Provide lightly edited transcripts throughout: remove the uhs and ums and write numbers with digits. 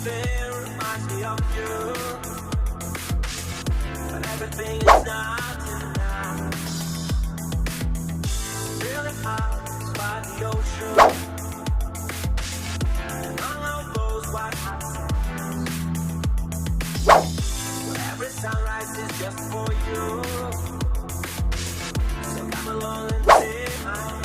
Everything reminds me of you, but everything is not enough. Feeling hot by the ocean, and all those white hot sands. Where every sunrise is just for you. So come along and take my hand.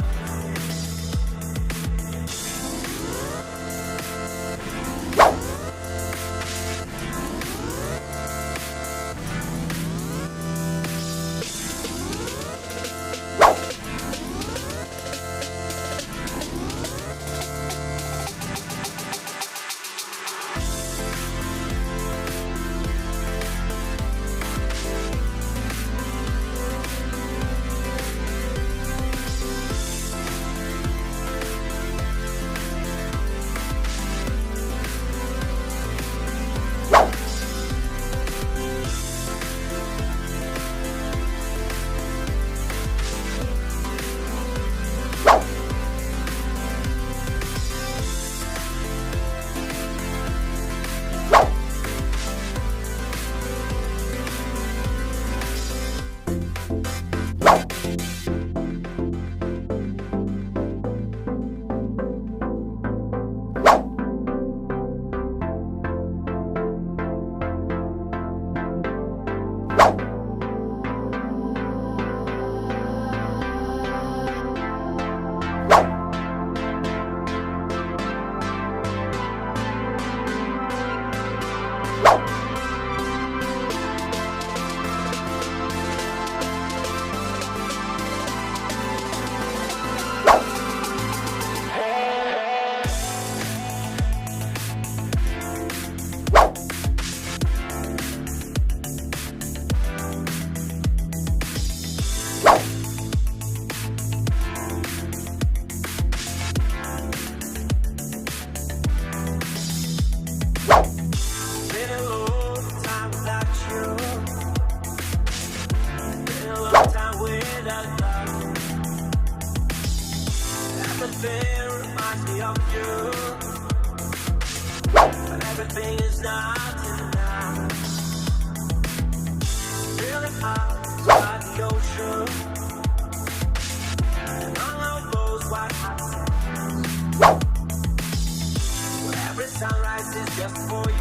Everything reminds me of you, but everything is not enough. Feeling hot by the ocean, and all of those white hot sands. Where every sunrise is just for you.